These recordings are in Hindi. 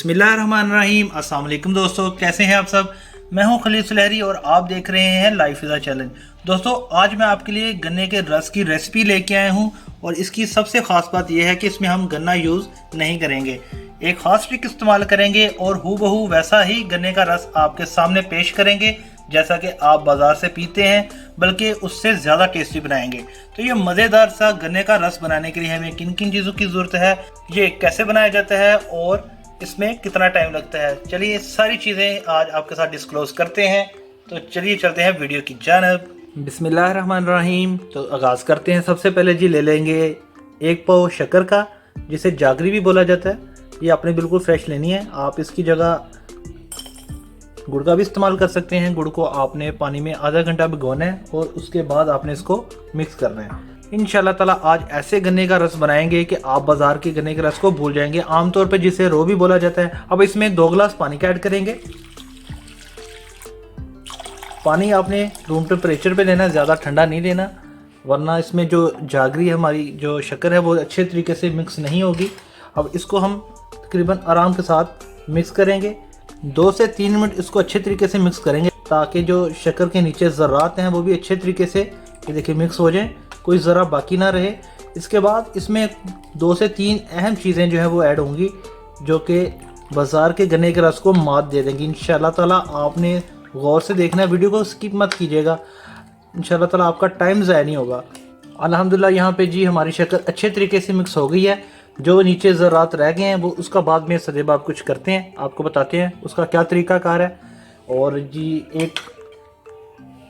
बिस्मिल्लाहिर्रहमानिर्रहीम। अस्सलाम वालेकुम दोस्तों, कैसे हैं आप सब। मैं हूं खलील सुलहरी और आप देख रहे हैं लाइफ इज़ अ चैलेंज। दोस्तों, आज मैं आपके लिए गन्ने के रस की रेसिपी लेके आया हूं और इसकी सबसे ख़ास बात यह है कि इसमें हम गन्ना यूज़ नहीं करेंगे, एक ख़ास ट्रिक इस्तेमाल करेंगे और हूबहू वैसा ही गन्ने का रस आपके सामने पेश करेंगे जैसा कि आप बाज़ार से पीते हैं, बल्कि उससे ज़्यादा टेस्टी बनाएंगे। तो ये मज़ेदार सा गन्ने का रस बनाने के लिए हमें किन किन चीज़ों की ज़रूरत है, ये कैसे बनाया जाता है और इसमें कितना टाइम लगता है, चलिए सारी चीज़ें आज आपके साथ डिस्क्लोज करते हैं। तो चलिए चलते हैं वीडियो की जानब। बिस्मिल्लाहिर्रहमानिर्रहीम। तो आगाज़ करते हैं। सबसे पहले जी ले लेंगे 1 पाव शक्कर का, जिसे जागरी भी बोला जाता है। ये आपने बिल्कुल फ्रेश लेनी है। आप इसकी जगह गुड़ का भी इस्तेमाल कर सकते हैं। गुड़ को आपने पानी में आधा घंटा भिगोना है और उसके बाद आपने इसको मिक्स करना है। इंशाल्लाह ताला आज ऐसे गन्ने का रस बनाएंगे कि आप बाजार के गन्ने के रस को भूल जाएंगे, आमतौर पर जिसे रो भी बोला जाता है। अब इसमें 2 गिलास पानी का ऐड करेंगे। पानी आपने रूम टेम्परेचर पे लेना है, ज़्यादा ठंडा नहीं लेना, वरना इसमें जो जागरी है, हमारी जो शक्कर है, वो अच्छे तरीके से मिक्स नहीं होगी। अब इसको हम तकरीबन आराम के साथ मिक्स करेंगे। 2 से 3 मिनट इसको अच्छे तरीके से मिक्स करेंगे ताकि जो शक्कर के नीचे ज़र्रात हैं वो भी अच्छे तरीके से ये देखिए मिक्स हो जाए, कोई ज़रा बाकी ना रहे। इसके बाद इसमें 2 से 3 अहम चीज़ें जो है वो ऐड होंगी जो कि बाज़ार के गन्ने के रस को मात दे देंगी। इंशाल्लाह ताला आपने गौर से देखना है, वीडियो को स्किप मत कीजिएगा। इंशाल्लाह ताला आपका टाइम ज़ाया नहीं होगा। अल्हम्दुलिल्लाह यहाँ पे जी हमारी शक्कर अच्छे तरीके से मिक्स हो गई है। जो नीचे ज़रात रह गए हैं वो उसका बाद में सदेबाब कुछ करते हैं, आपको बताते हैं उसका क्या तरीक़ाकार है। और जी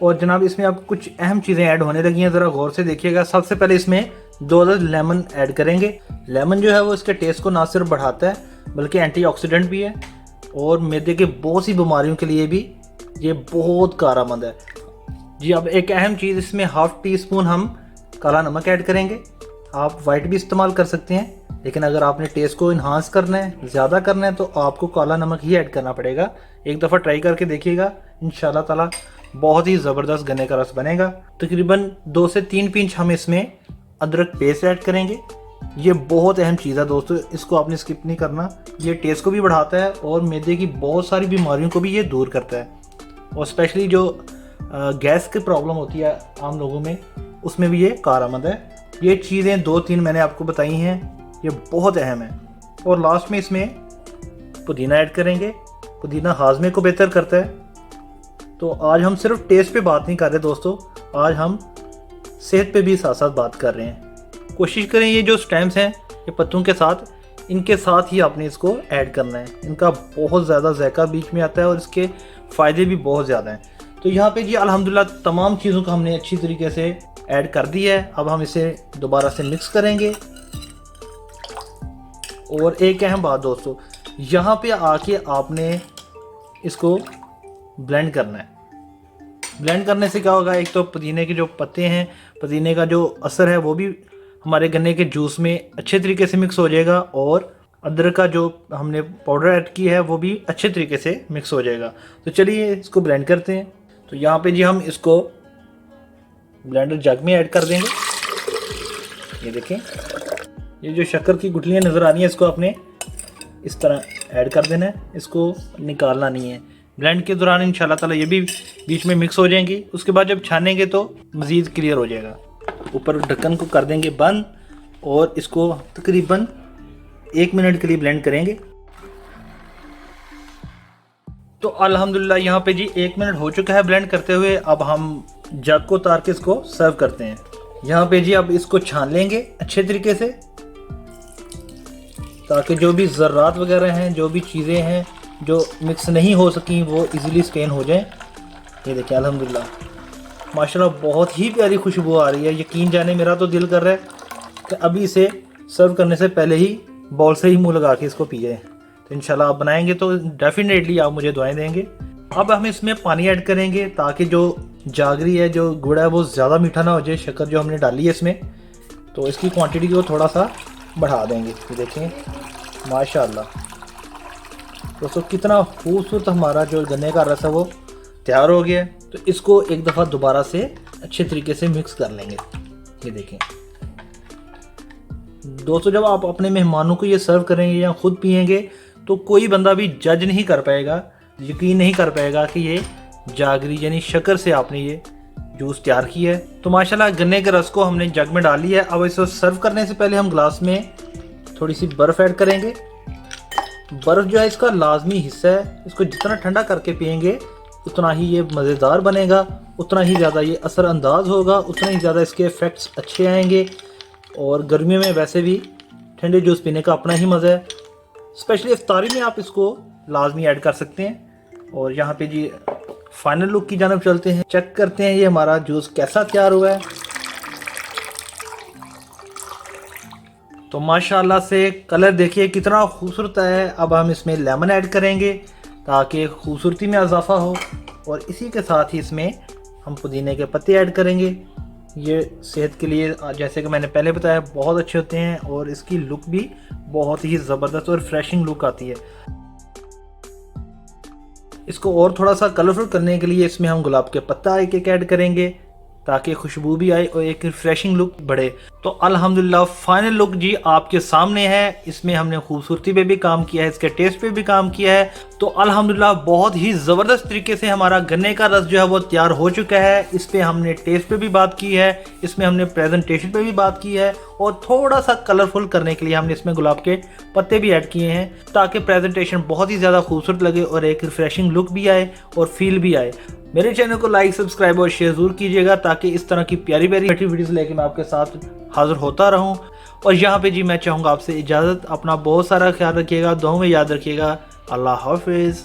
और जनाब इसमें अब कुछ अहम चीज़ें ऐड होने लगी हैं, ज़रा गौर से देखिएगा। सबसे पहले इसमें 2 अदद लेमन ऐड करेंगे। लेमन जो है वो इसके टेस्ट को ना सिर्फ बढ़ाता है बल्कि एंटीऑक्सीडेंट भी है और मैदे के बहुत सी बीमारियों के लिए भी ये बहुत कारआमद है जी। अब एक अहम चीज़, इसमें 1/2 टीस्पून हम काला नमक ऐड करेंगे। आप वाइट भी इस्तेमाल कर सकते हैं, लेकिन अगर आपने टेस्ट को इन्हांस करना है, ज़्यादा करना है, तो आपको काला नमक ही ऐड करना पड़ेगा। एक दफ़ा ट्राई करके देखिएगा, इंशाल्लाह ताला बहुत ही ज़बरदस्त गन्ने का रस बनेगा। तकरीबन 2 से 3 पिंच हम इसमें अदरक पेस्ट ऐड करेंगे। ये बहुत अहम चीज़ है दोस्तों, इसको आपने स्किप नहीं करना। ये टेस्ट को भी बढ़ाता है और मैदे की बहुत सारी बीमारियों को भी ये दूर करता है, और स्पेशली जो गैस की प्रॉब्लम होती है आम लोगों में, उसमें भी ये कारआमद है। ये चीज़ें 2-3 मैंने आपको बताई हैं, ये बहुत अहम है। और लास्ट में इसमें पुदीना ऐड करेंगे। पुदीना हाजमे को बेहतर करता है। तो आज हम सिर्फ टेस्ट पे बात नहीं कर रहे दोस्तों, आज हम सेहत पे भी साथ साथ बात कर रहे हैं। कोशिश करें ये जो स्टेम्स हैं ये पत्तों के साथ, इनके साथ ही आपने इसको ऐड करना है। इनका बहुत ज़्यादा जायका बीच में आता है और इसके फ़ायदे भी बहुत ज़्यादा हैं। तो यहाँ पे जी अल्हम्दुलिल्लाह तमाम चीज़ों को हमने अच्छी तरीके से ऐड कर दिया है। अब हम इसे दोबारा से मिक्स करेंगे। और एक अहम बात दोस्तों, यहाँ पे आके आपने इसको ब्लेंड करना है। ब्लेंड करने से क्या होगा, एक तो पुदीने के जो पत्ते हैं, पुदीने का जो असर है वो भी हमारे गन्ने के जूस में अच्छे तरीके से मिक्स हो जाएगा, और अदरक का जो हमने पाउडर ऐड की है वो भी अच्छे तरीके से मिक्स हो जाएगा। तो चलिए इसको ब्लेंड करते हैं। तो यहाँ पे जी हम इसको ब्लेंडर जग में ऐड कर देंगे। ये देखें, ये जो शक्कर की गुठलियाँ नज़र आ रही हैं, इसको आपने इस तरह ऐड कर देना है, इसको निकालना नहीं है। ब्लेंड के दौरान इंशाल्लाह ताला ये भी बीच में मिक्स हो जाएंगी। उसके बाद जब छानेंगे तो मज़ीद क्लियर हो जाएगा। ऊपर ढक्कन को कर देंगे बंद और इसको तकरीबन 1 मिनट के लिए ब्लेंड करेंगे। तो अल्हम्दुलिल्लाह यहाँ पे जी 1 मिनट हो चुका है ब्लेंड करते हुए। अब हम जग को उतार के इसको सर्व करते हैं। यहाँ पे जी अब इसको छान लेंगे अच्छे तरीके से, ताकि जो भी ज़र्रात वगैरह हैं, जो भी चीज़ें हैं जो मिक्स नहीं हो सकी, वो इजीली स्टेन हो जाएं। ये देखिए अल्हम्दुलिल्लाह माशाल्लाह बहुत ही प्यारी खुशबू आ रही है। यकीन जाने मेरा तो दिल कर रहा है कि अभी इसे सर्व करने से पहले ही बॉल से ही मुंह लगा के इसको पिए। तो इंशाल्लाह आप बनाएंगे तो डेफिनेटली आप मुझे दुआएं देंगे। अब हम इसमें पानी ऐड करेंगे ताकि जो जागरी है, जो गुड़ है, वो ज़्यादा मीठा ना हो जाए। शक्कर जो हमने डाली है इसमें, तो इसकी क्वांटिटी को थोड़ा सा बढ़ा देंगे। ये देखें माशाल्लाह दोस्तों कितना खूबसूरत हमारा जो गन्ने का रस है वो तैयार हो गया है। तो इसको एक दफ़ा दोबारा से अच्छे तरीके से मिक्स कर लेंगे। ये देखें दोस्तों, जब आप अपने मेहमानों को ये सर्व करेंगे या खुद पिएंगे तो कोई बंदा भी जज नहीं कर पाएगा, यकीन नहीं कर पाएगा कि ये जागरी यानी शक्कर से आपने ये जूस तैयार किया है। तो माशाल्लाह गन्ने के रस को हमने जग में डाल लिया है। अब इसको सर्व करने से पहले हम ग्लास में थोड़ी सी बर्फ़ ऐड करेंगे। बर्फ़ जो है इसका लाजमी हिस्सा है, इसको जितना ठंडा करके पियेंगे उतना ही ये मज़ेदार बनेगा, उतना ही ज़्यादा ये असरअंदाज होगा, उतना ही ज़्यादा इसके इफ़ेक्ट्स अच्छे आएंगे। और गर्मियों में वैसे भी ठंडे जूस पीने का अपना ही मज़ा है, स्पेशली इफ्तारी में आप इसको लाजमी ऐड कर सकते हैं। और यहाँ पे जी फाइनल लुक की जानब चलते हैं, चेक करते हैं ये हमारा जूस कैसा तैयार हुआ है। तो माशाल्लाह से कलर देखिए कितना खूबसूरत है। अब हम इसमें लेमन ऐड करेंगे ताकि खूबसूरती में इजाफा हो, और इसी के साथ ही इसमें हम पुदीने के पत्ते ऐड करेंगे। ये सेहत के लिए जैसे कि मैंने पहले बताया बहुत अच्छे होते हैं, और इसकी लुक भी बहुत ही ज़बरदस्त और फ्रेशिंग लुक आती है। इसको और थोड़ा सा कलरफुल करने के लिए इसमें हम गुलाब के पत्ता एक एक ऐड करेंगे ताकि खुशबू भी आए और एक रिफ्रेशिंग लुक बढ़े। तो अल्हम्दुलिल्लाह फाइनल लुक जी आपके सामने है। इसमें हमने खूबसूरती पे भी काम किया है, इसके टेस्ट पे भी काम किया है। तो अल्हम्दुलिल्लाह बहुत ही ज़बरदस्त तरीके से हमारा गन्ने का रस जो है वो तैयार हो चुका है। इस पर हमने टेस्ट पे भी बात की है, इसमें हमने प्रेजेंटेशन पे भी बात की है, और थोड़ा सा कलरफुल करने के लिए हमने इसमें गुलाब के पत्ते भी ऐड किए हैं ताकि प्रेजेंटेशन बहुत ही ज़्यादा खूबसूरत लगे और एक रिफ्रेशिंग लुक भी आए और फील भी आए। मेरे चैनल को लाइक, सब्सक्राइब और शेयर जरूर कीजिएगा ताकि इस तरह की प्यारी प्यारी वीडियोस लेके मैं आपके साथ हाजिर होता रहूं। और यहाँ पे जी मैं चाहूँगा आपसे इजाज़त, अपना बहुत सारा ख्याल रखिएगा, दुआओं में याद रखिएगा। अल्लाह हाफिज़।